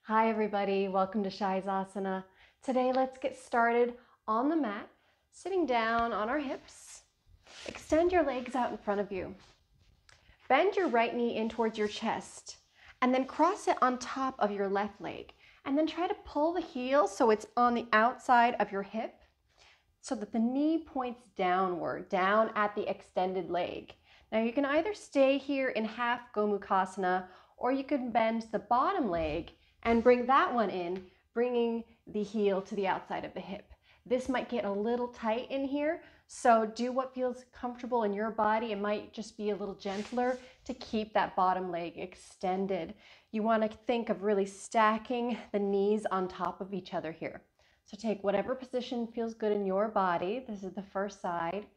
Hi everybody, welcome to Tadasana. Today let's get started on the mat, sitting down on our hips. Extend your legs out in front of you. Bend your right knee in towards your chest and then cross it on top of your left leg. And then try to pull the heel so it's on the outside of your hip so that the knee points downward, down at the extended leg. Now you can either stay here in half Gomukhasana or you can bend the bottom leg and bring that one in, bringing the heel to the outside of the hip. This might get a little tight in here, so do what feels comfortable in your body. It might just be a little gentler to keep that bottom leg extended. You want to think of really stacking the knees on top of each other here. So take whatever position feels good in your body. This is the first side.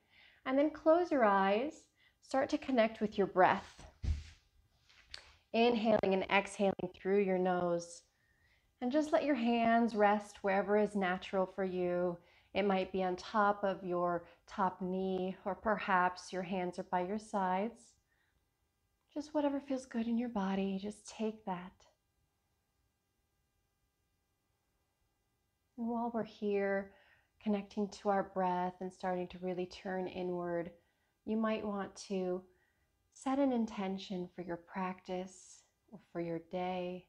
And then close your eyes. Start to connect with your breath. Inhaling and exhaling through your nose. And just let your hands rest wherever is natural for you. It might be on top of your top knee, or perhaps your hands are by your sides. Just whatever feels good in your body, just take that. And while we're here, connecting to our breath and starting to really turn inward, you might want to set an intention for your practice or for your day.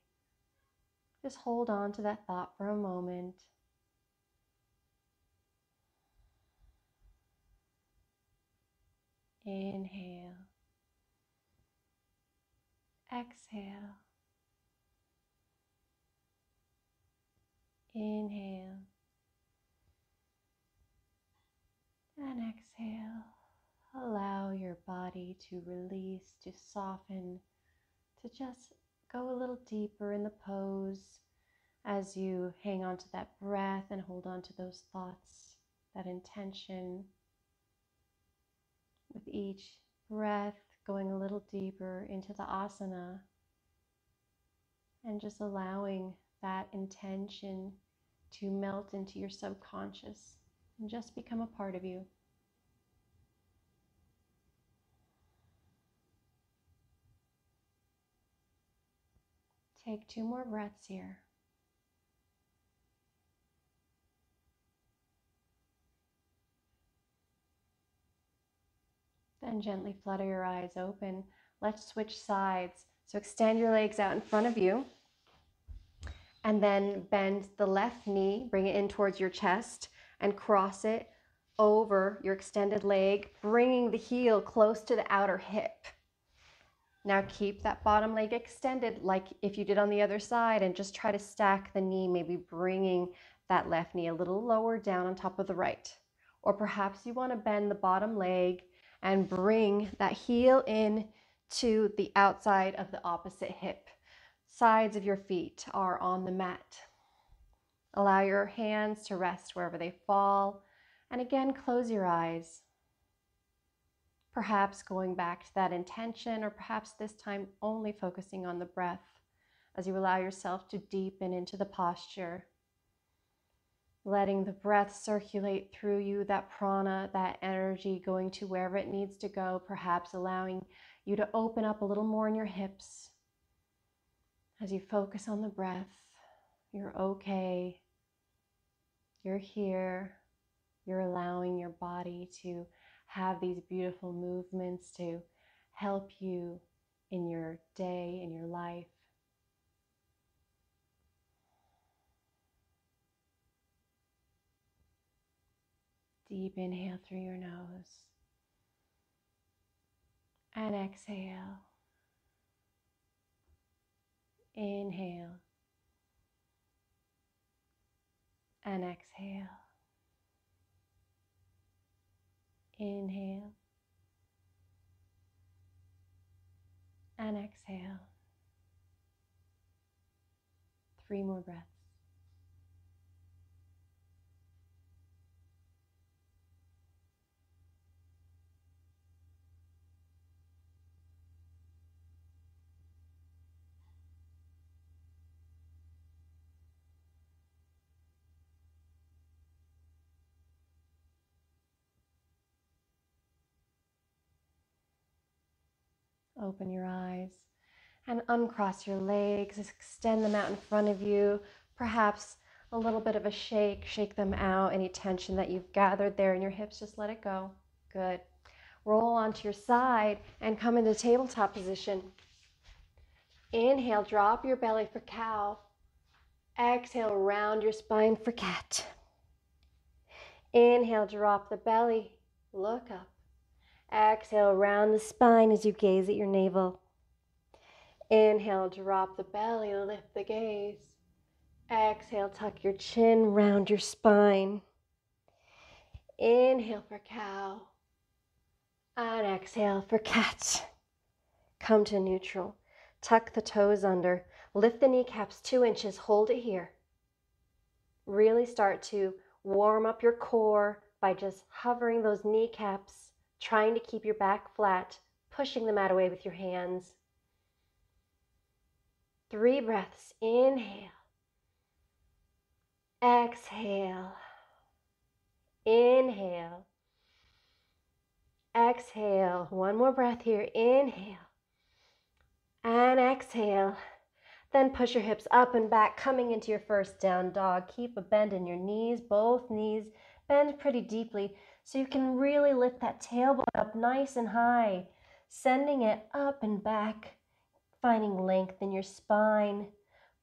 Just hold on to that thought for a moment. Inhale. Exhale. Inhale. And exhale. Allow your body to release, to soften, to just go a little deeper in the pose as you hang on to that breath and hold on to those thoughts, that intention. With each breath, going a little deeper into the asana and just allowing that intention to melt into your subconscious and just become a part of you. Take 2 more breaths here. Then gently flutter your eyes open. Let's switch sides. So extend your legs out in front of you. And then bend the left knee, bring it in towards your chest, and cross it over your extended leg, bringing the heel close to the outer hip. Now keep that bottom leg extended like if you did on the other side, and just try to stack the knee, maybe bringing that left knee a little lower down on top of the right. Or perhaps you want to bend the bottom leg and bring that heel in to the outside of the opposite hip. Sides of your feet are on the mat. Allow your hands to rest wherever they fall. And again, close your eyes. Perhaps going back to that intention, or perhaps this time only focusing on the breath as you allow yourself to deepen into the posture. Letting the breath circulate through you, that prana, that energy going to wherever it needs to go, perhaps allowing you to open up a little more in your hips. As you focus on the breath, you're okay, you're here, you're allowing your body to have these beautiful movements to help you in your day, in your life. Deep inhale through your nose and exhale. Inhale and exhale. Inhale and exhale. 3 more breaths. Open your eyes. and uncross your legs. Extend them out in front of you. Perhaps a little bit of a shake. Shake them out. Any tension that you've gathered there in your hips, just let it go. Good. Roll onto your side and come into tabletop position. Inhale, drop your belly for cow. Exhale, round your spine for cat. Inhale, drop the belly, look up. Exhale, round the spine as you gaze at your navel. Inhale, drop the belly, lift the gaze. Exhale, tuck your chin, round your spine. Inhale for cow. And exhale for cat. Come to neutral. Tuck the toes under. Lift the kneecaps 2 inches. Hold it here. Really start to warm up your core by just hovering those kneecaps, trying to keep your back flat, pushing the mat away with your hands. 3 breaths. Inhale. Exhale. Inhale. Exhale. 1 more breath here. Inhale. And exhale. Then push your hips up and back, coming into your first down dog. Keep a bend in your knees, both knees. Bend pretty deeply so you can really lift that tailbone up nice and high, sending it up and back, finding length in your spine,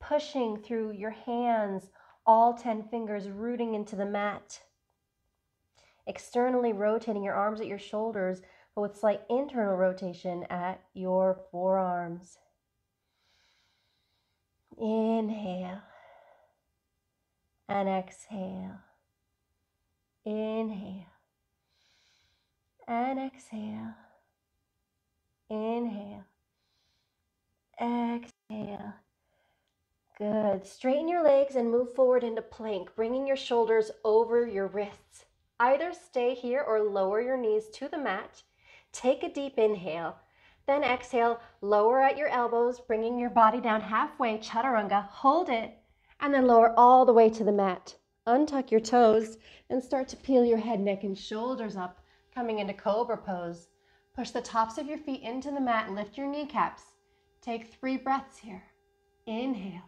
pushing through your hands, all 10 fingers rooting into the mat. Externally rotating your arms at your shoulders, but with slight internal rotation at your forearms. Inhale and exhale. Inhale and exhale. Inhale. Exhale. Good. Straighten your legs and move forward into plank, bringing your shoulders over your wrists. Either stay here or lower your knees to the mat. Take a deep inhale. Then exhale, lower at your elbows, bringing your body down halfway, chaturanga. Hold it, and then lower all the way to the mat. Untuck your toes and start to peel your head, neck, and shoulders up, coming into Cobra Pose. Push the tops of your feet into the mat, lift your kneecaps. Take 3 breaths here. Inhale.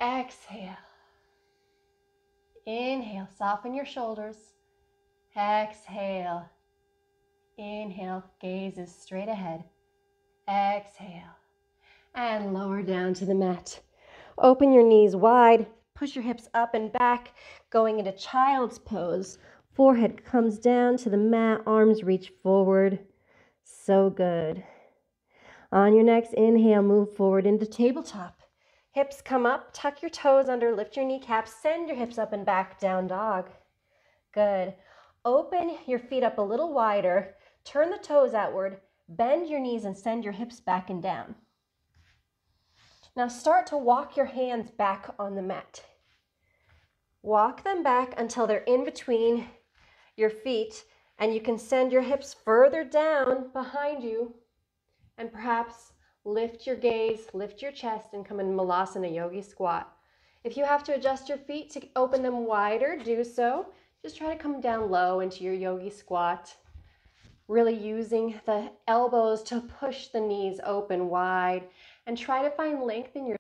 Exhale. Inhale, soften your shoulders. Exhale. Inhale, gaze is straight ahead. Exhale. And lower down to the mat. Open your knees wide. Push your hips up and back, going into child's pose. Forehead comes down to the mat, arms reach forward. So good. On your next inhale, move forward into tabletop. Hips come up, tuck your toes under, lift your kneecaps, send your hips up and back, down dog. Good. Open your feet up a little wider, turn the toes outward, bend your knees and send your hips back and down. Now start to walk your hands back on the mat. Walk them back until they're in between your feet, and you can send your hips further down behind you, and perhaps lift your gaze, lift your chest, and come in Malasana Yogi Squat. If you have to adjust your feet to open them wider, do so. Just try to come down low into your Yogi Squat. Really using the elbows to push the knees open wide, and try to find length in your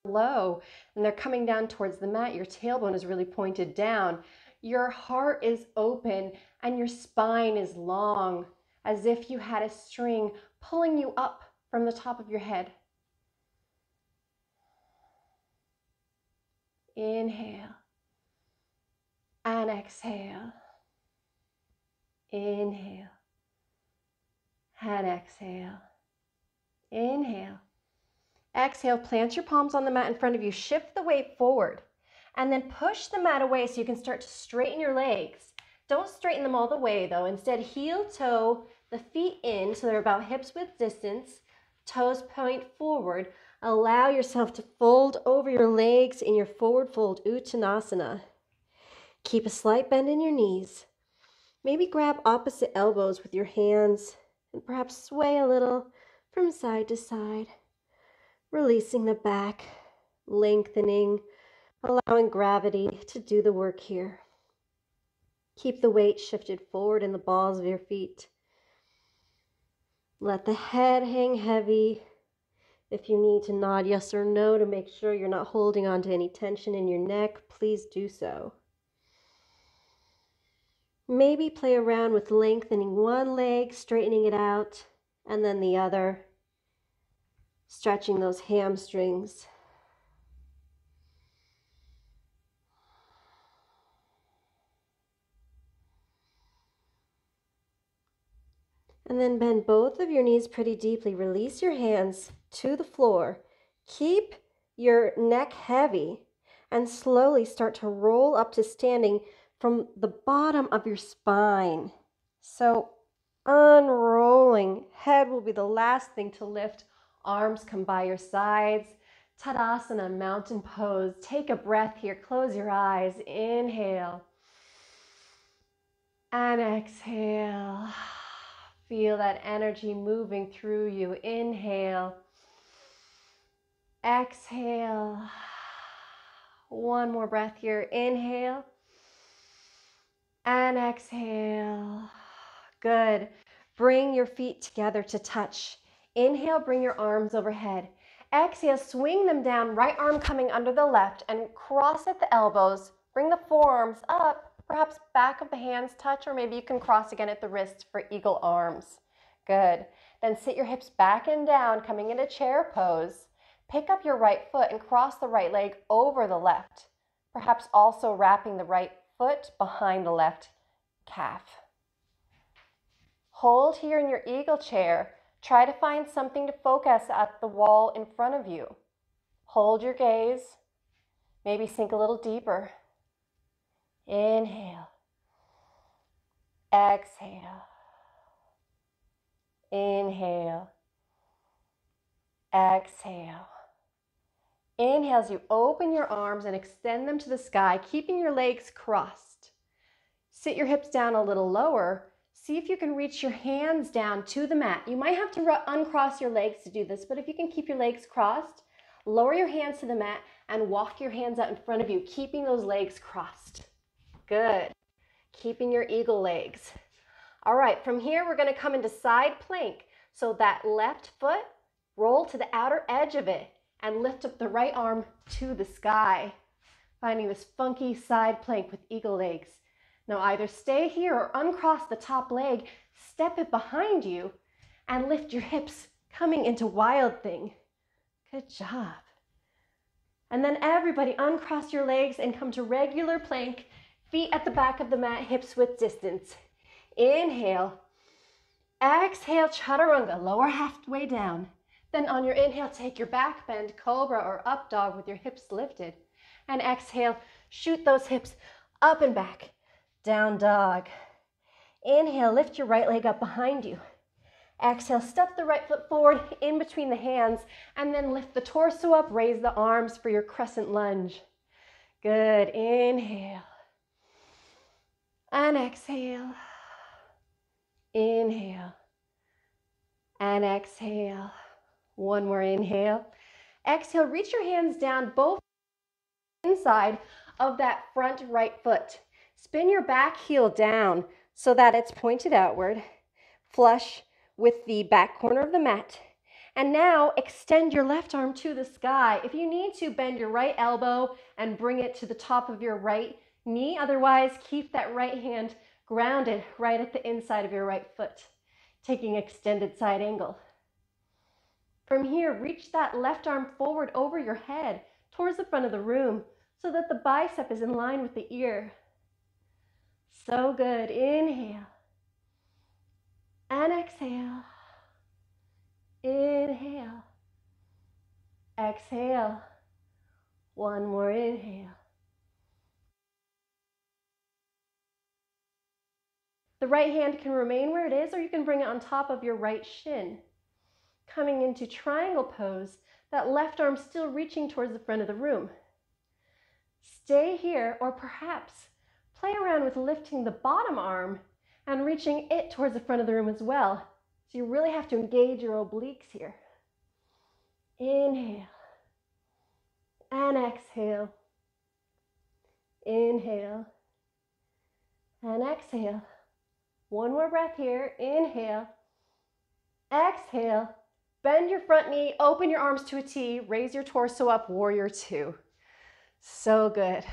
low, and they're coming down towards the mat. Your tailbone is really pointed down. Your heart is open and your spine is long, as if you had a string pulling you up from the top of your head. Inhale and exhale. Inhale and exhale. Inhale. Exhale, plant your palms on the mat in front of you. Shift the weight forward and then push the mat away so you can start to straighten your legs. Don't straighten them all the way though. Instead, heel toe the feet in so they're about hips width distance. Toes point forward. Allow yourself to fold over your legs in your forward fold, Uttanasana. Keep a slight bend in your knees. Maybe grab opposite elbows with your hands and perhaps sway a little from side to side. Releasing the back, lengthening, allowing gravity to do the work here. Keep the weight shifted forward in the balls of your feet. Let the head hang heavy. If you need to nod yes or no to make sure you're not holding on to any tension in your neck, please do so. Maybe play around with lengthening one leg, straightening it out, and then the other, stretching those hamstrings. And then bend both of your knees pretty deeply. Release your hands to the floor. Keep your neck heavy and slowly start to roll up to standing from the bottom of your spine. So unrolling, head will be the last thing to lift. Arms come by your sides. Tadasana, mountain pose. Take a breath here. Close your eyes. Inhale. And exhale. Feel that energy moving through you. Inhale. Exhale. One more breath here. Inhale. And exhale. Good. Bring your feet together to touch. Inhale, bring your arms overhead. Exhale, swing them down, right arm coming under the left, and cross at the elbows. Bring the forearms up, perhaps back of the hands touch, or maybe you can cross again at the wrist for eagle arms. Good. Then sit your hips back and down, coming into chair pose. Pick up your right foot and cross the right leg over the left, perhaps also wrapping the right foot behind the left calf. Hold here in your eagle chair. Try to find something to focus at the wall in front of you. Hold your gaze. Maybe sink a little deeper. Inhale. Exhale. Inhale. Exhale. Inhale as you open your arms and extend them to the sky, keeping your legs crossed. Sit your hips down a little lower. See if you can reach your hands down to the mat. You might have to uncross your legs to do this, but if you can keep your legs crossed, lower your hands to the mat and walk your hands out in front of you, keeping those legs crossed. Good. Keeping your eagle legs. All right, from here we're going to come into side plank. So that left foot, roll to the outer edge of it and lift up the right arm to the sky. Finding this funky side plank with eagle legs. Now either stay here or uncross the top leg, step it behind you, and lift your hips, coming into wild thing. Good job. And then everybody uncross your legs and come to regular plank, feet at the back of the mat, hips width distance. Inhale. Exhale, chaturanga, lower halfway down. Then on your inhale, take your back bend, cobra or up dog with your hips lifted. And exhale, shoot those hips up and back. Down dog. Inhale, lift your right leg up behind you. Exhale, step the right foot forward in between the hands and then lift the torso up, raise the arms for your crescent lunge. Good, inhale. And exhale. Inhale. And exhale. One more inhale. Exhale, reach your hands down both inside of that front right foot. Spin your back heel down so that it's pointed outward, flush with the back corner of the mat. And now extend your left arm to the sky. If you need to, bend your right elbow and bring it to the top of your right knee. Otherwise, keep that right hand grounded right at the inside of your right foot, taking extended side angle. From here, reach that left arm forward over your head towards the front of the room so that the bicep is in line with the ear. So good. Inhale. And exhale. Inhale. Exhale. One more inhale. The right hand can remain where it is, or you can bring it on top of your right shin. Coming into triangle pose, that left arm still reaching towards the front of the room. Stay here, or perhaps play around with lifting the bottom arm and reaching it towards the front of the room as well. So you really have to engage your obliques here. Inhale. And exhale. Inhale. And exhale. One more breath here. Inhale. Exhale, bend your front knee, open your arms to a T, raise your torso up, warrior two. So good.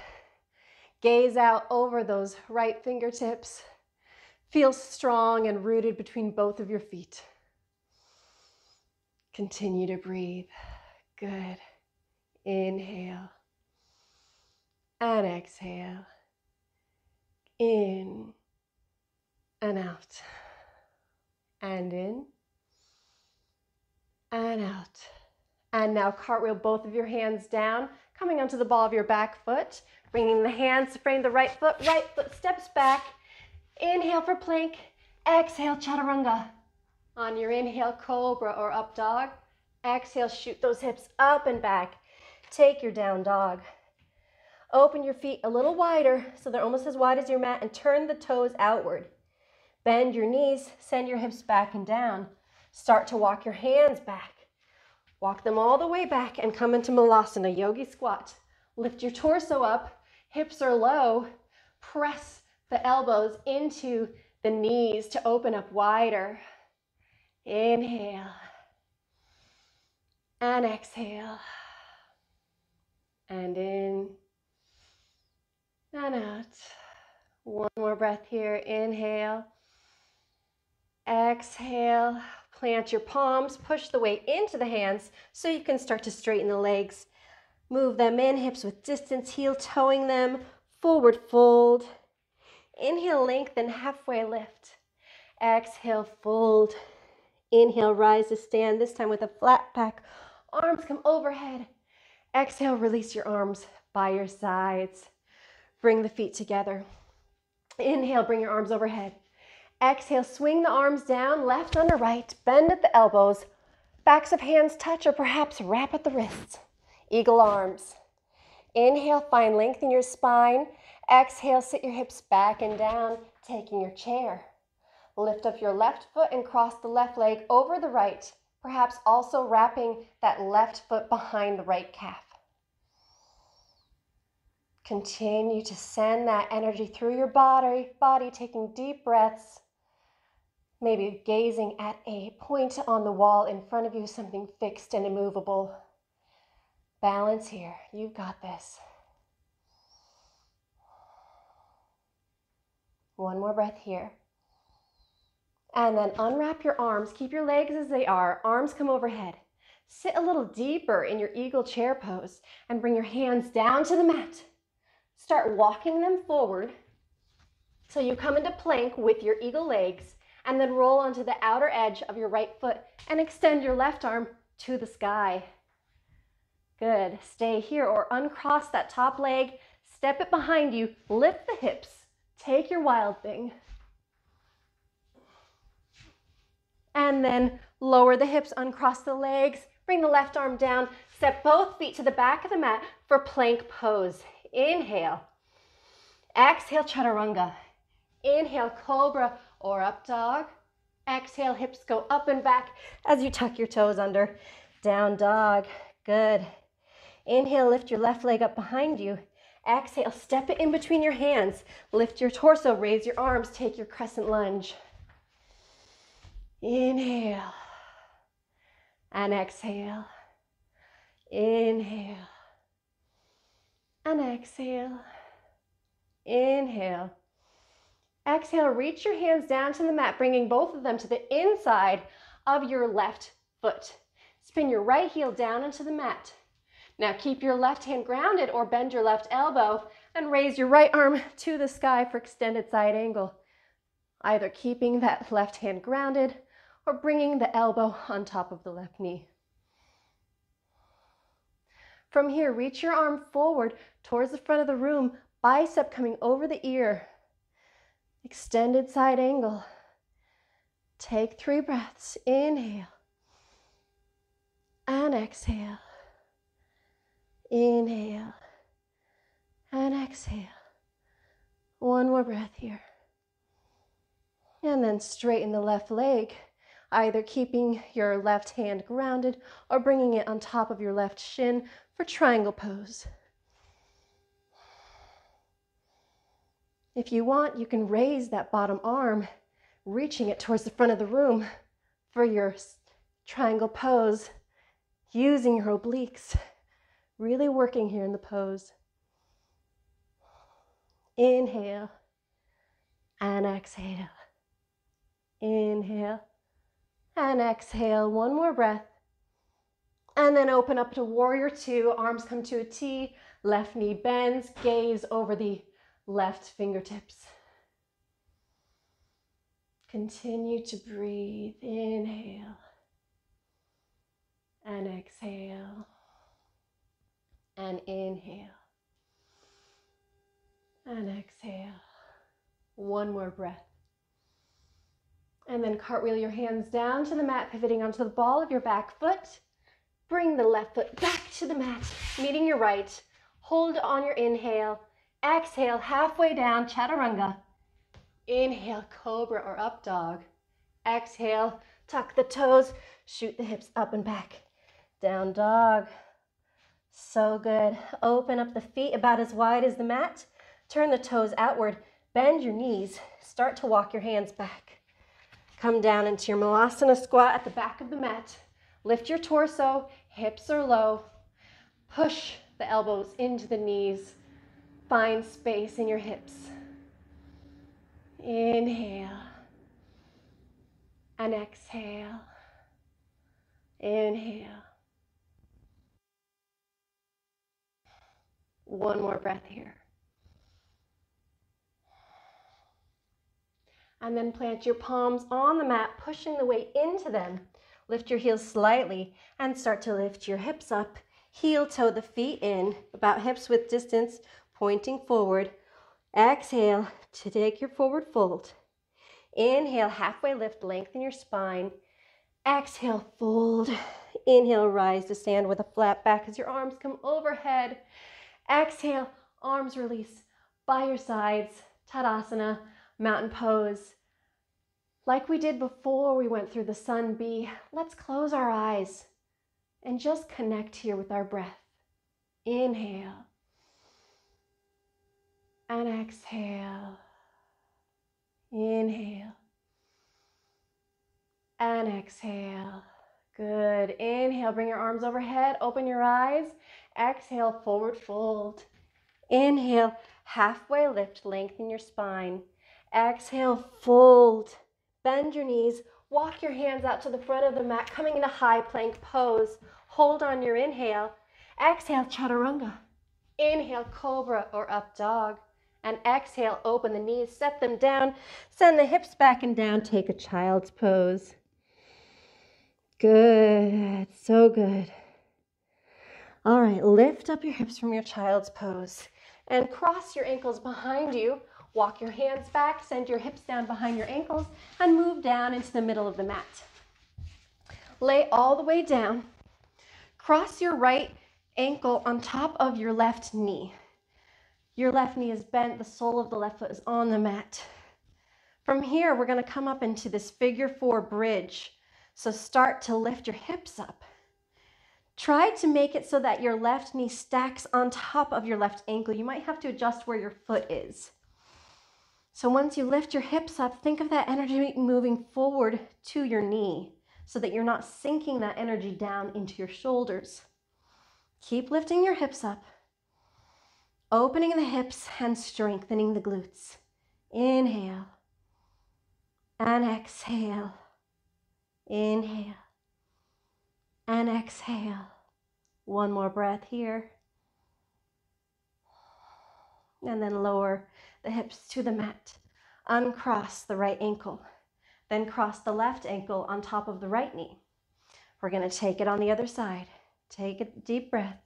Gaze out over those right fingertips. Feel strong and rooted between both of your feet. Continue to breathe. Good. Inhale and exhale. In and out. And in and out. And now cartwheel both of your hands down, coming onto the ball of your back foot, bringing the hands to frame the right foot steps back. Inhale for plank, exhale chaturanga. On your inhale, cobra or up dog. Exhale, shoot those hips up and back. Take your down dog. Open your feet a little wider so they're almost as wide as your mat and turn the toes outward. Bend your knees, send your hips back and down. Start to walk your hands back. Walk them all the way back and come into Malasana, yogi squat. Lift your torso up, hips are low. Press the elbows into the knees to open up wider. Inhale and exhale. And in and out. One more breath here. Inhale. Exhale. Plant your palms. Push the weight into the hands so you can start to straighten the legs. Move them in, hips with distance, heel toeing them. Forward fold. Inhale, lengthen, halfway lift. Exhale, fold. Inhale, rise to stand, this time with a flat back. Arms come overhead. Exhale, release your arms by your sides. Bring the feet together. Inhale, bring your arms overhead. Exhale, swing the arms down, left under right, bend at the elbows, backs of hands touch or perhaps wrap at the wrists. Eagle arms. Inhale, find length in your spine. Exhale, sit your hips back and down, taking your chair. Lift up your left foot and cross the left leg over the right, perhaps also wrapping that left foot behind the right calf. Continue to send that energy through your body, taking deep breaths. Maybe gazing at a point on the wall in front of you, something fixed and immovable. Balance here. You've got this. One more breath here. And then unwrap your arms. Keep your legs as they are. Arms come overhead. Sit a little deeper in your eagle chair pose and bring your hands down to the mat. Start walking them forward so you come into plank with your eagle legs and then roll onto the outer edge of your right foot and extend your left arm to the sky. Good. Stay here or uncross that top leg, step it behind you, lift the hips, take your wild thing. And then lower the hips, uncross the legs, bring the left arm down, step both feet to the back of the mat for plank pose. Inhale. Exhale, chaturanga. Inhale, cobra or up dog. Exhale, hips go up and back as you tuck your toes under. Down dog. Good. Inhale, lift your left leg up behind you. Exhale, step it in between your hands. Lift your torso, raise your arms, take your crescent lunge. Inhale and exhale. Inhale and exhale. Inhale. Exhale, reach your hands down to the mat, bringing both of them to the inside of your left foot. Spin your right heel down into the mat. Now keep your left hand grounded or bend your left elbow and raise your right arm to the sky for extended side angle. Either keeping that left hand grounded or bringing the elbow on top of the left knee. From here, reach your arm forward towards the front of the room, bicep coming over the ear. Extended side angle. Take 3 breaths. Inhale and exhale. Inhale and exhale. One more breath here. And then straighten the left leg, either keeping your left hand grounded or bringing it on top of your left shin for triangle pose. If you want, you can raise that bottom arm, reaching it towards the front of the room. for your triangle pose, using your obliques, really working here in the pose. Inhale and exhale. Inhale and exhale. One more breath. And then open up to warrior two. Arms come to a T. Left knee bends. Gaze over the left fingertips. Continue to breathe. Inhale and exhale. And inhale and exhale. One more breath. And then cartwheel your hands down to the mat, pivoting onto the ball of your back foot. Bring the left foot back to the mat, meeting your right. Hold on your inhale. Exhale, halfway down, chaturanga. Inhale, cobra or up dog. Exhale, tuck the toes, shoot the hips up and back. Down dog. So good. Open up the feet about as wide as the mat. Turn the toes outward. Bend your knees. Start to walk your hands back. Come down into your Malasana squat at the back of the mat. Lift your torso. Hips are low. Push the elbows into the knees. Find space in your hips. Inhale. And exhale. Inhale. One more breath here. And then plant your palms on the mat, pushing the weight into them. Lift your heels slightly and start to lift your hips up. Heel toe the feet in, about hips width distance, pointing forward. Exhale to take your forward fold. Inhale, halfway lift, lengthen your spine. Exhale, fold. Inhale, rise to stand with a flat back as your arms come overhead. Exhale, arms release by your sides. Tadasana, mountain pose. Like we did before we went through the sun B, let's close our eyes and just connect here with our breath. Inhale and exhale. Inhale and exhale. Good. Inhale, bring your arms overhead, open your eyes. Exhale, forward fold. Inhale, halfway lift, lengthen your spine. Exhale, fold. Bend your knees, walk your hands out to the front of the mat, coming into high plank pose. Hold on your inhale. Exhale, chaturanga. Inhale, cobra or up dog. And exhale, open the knees, set them down, send the hips back and down, take a child's pose. Good, so good. All right, lift up your hips from your child's pose and cross your ankles behind you. Walk your hands back, send your hips down behind your ankles, and move down into the middle of the mat. Lay all the way down. Cross your right ankle on top of your left knee. Your left knee is bent, the sole of the left foot is on the mat. From here, we're going to come up into this figure four bridge. So start to lift your hips up. Try to make it so that your left knee stacks on top of your left ankle. You might have to adjust where your foot is. So once you lift your hips up, think of that energy moving forward to your knee so that you're not sinking that energy down into your shoulders. Keep lifting your hips up, opening the hips and strengthening the glutes. Inhale and exhale. Inhale and exhale. One more breath here. And then lower the hips to the mat. Uncross the right ankle. Then cross the left ankle on top of the right knee. We're going to take it on the other side. Take a deep breath.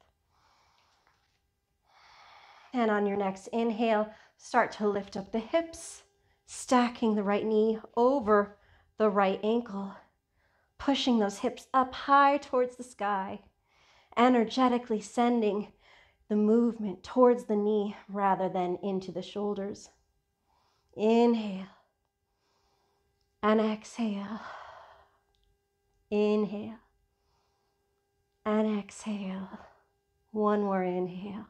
And on your next inhale, start to lift up the hips, stacking the right knee over the right ankle, pushing those hips up high towards the sky, energetically sending the movement towards the knee rather than into the shoulders. Inhale and exhale. Inhale and exhale. One more inhale.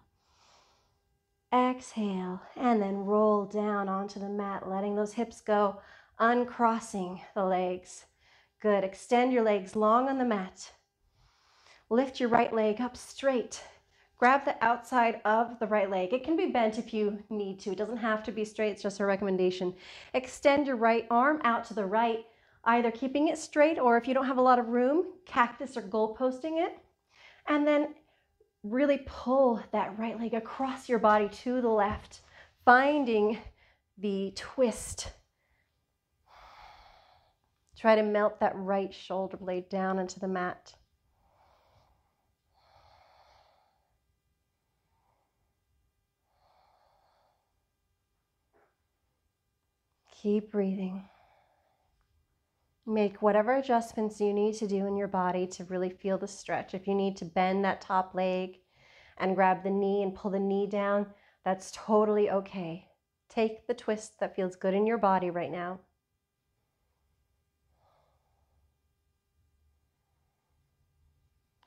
Exhale, and then roll down onto the mat, letting those hips go, uncrossing the legs. Good. Extend your legs long on the mat. Lift your right leg up straight. Grab the outside of the right leg. It can be bent if you need to. It doesn't have to be straight. It's just a recommendation. Extend your right arm out to the right, either keeping it straight or if you don't have a lot of room, cactus or goalposting it. And then really pull that right leg across your body to the left, finding the twist. Try to melt that right shoulder blade down into the mat. Keep breathing. Make whatever adjustments you need to do in your body to really feel the stretch. If you need to bend that top leg and grab the knee and pull the knee down, that's totally okay. Take the twist that feels good in your body right now.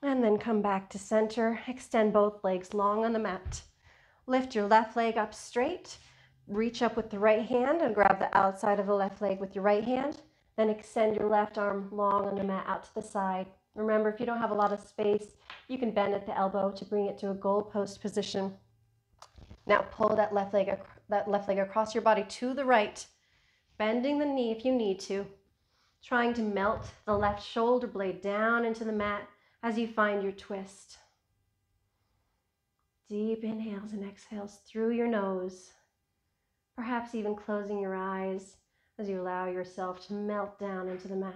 And then come back to center. Extend both legs long on the mat. Lift your left leg up straight. Reach up with the right hand and grab the outside of the left leg with your right hand. Then extend your left arm long on the mat out to the side. Remember, if you don't have a lot of space, you can bend at the elbow to bring it to a goalpost position. Now pull that left leg across your body to the right, bending the knee if you need to, trying to melt the left shoulder blade down into the mat as you find your twist. Deep inhales and exhales through your nose, perhaps even closing your eyes as you allow yourself to melt down into the mat.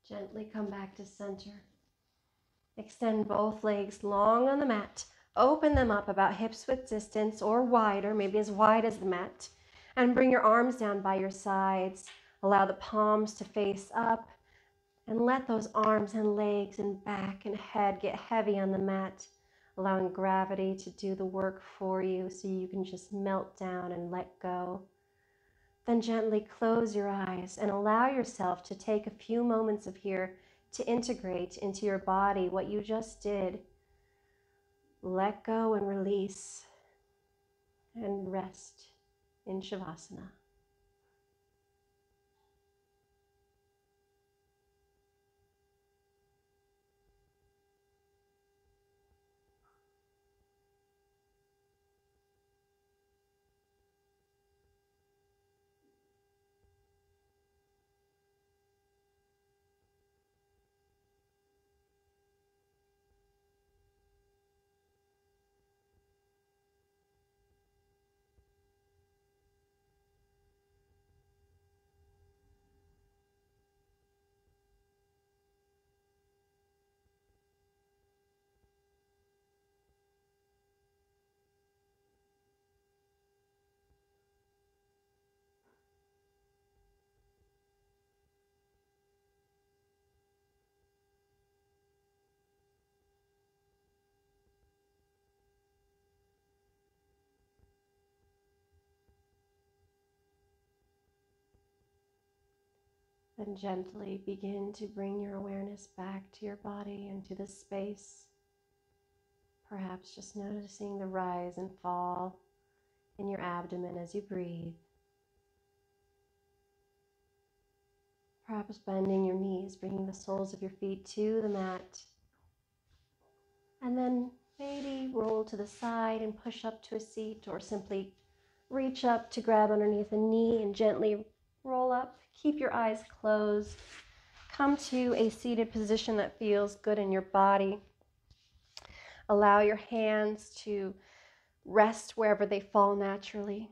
Gently come back to center. Extend both legs long on the mat. Open them up about hips width distance or wider, maybe as wide as the mat. And bring your arms down by your sides. Allow the palms to face up. And let those arms and legs and back and head get heavy on the mat, allowing gravity to do the work for you so you can just melt down and let go. Then gently close your eyes and allow yourself to take a few moments of here to integrate into your body what you just did. Let go and release and rest in Shavasana. Then gently begin to bring your awareness back to your body and to the space. Perhaps just noticing the rise and fall in your abdomen as you breathe. Perhaps bending your knees, bringing the soles of your feet to the mat. And then maybe roll to the side and push up to a seat, or simply reach up to grab underneath a knee and gently roll up. Keep your eyes closed. Come to a seated position that feels good in your body. Allow your hands to rest wherever they fall naturally.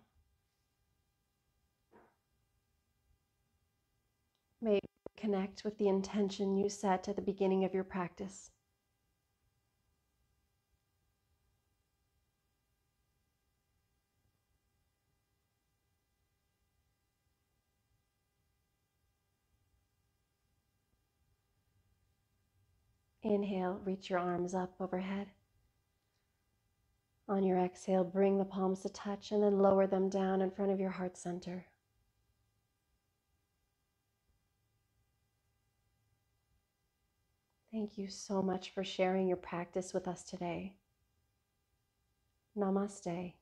Maybe connect with the intention you set at the beginning of your practice. Inhale, reach your arms up overhead. On your exhale, bring the palms to touch and then lower them down in front of your heart center. Thank you so much for sharing your practice with us today. Namaste.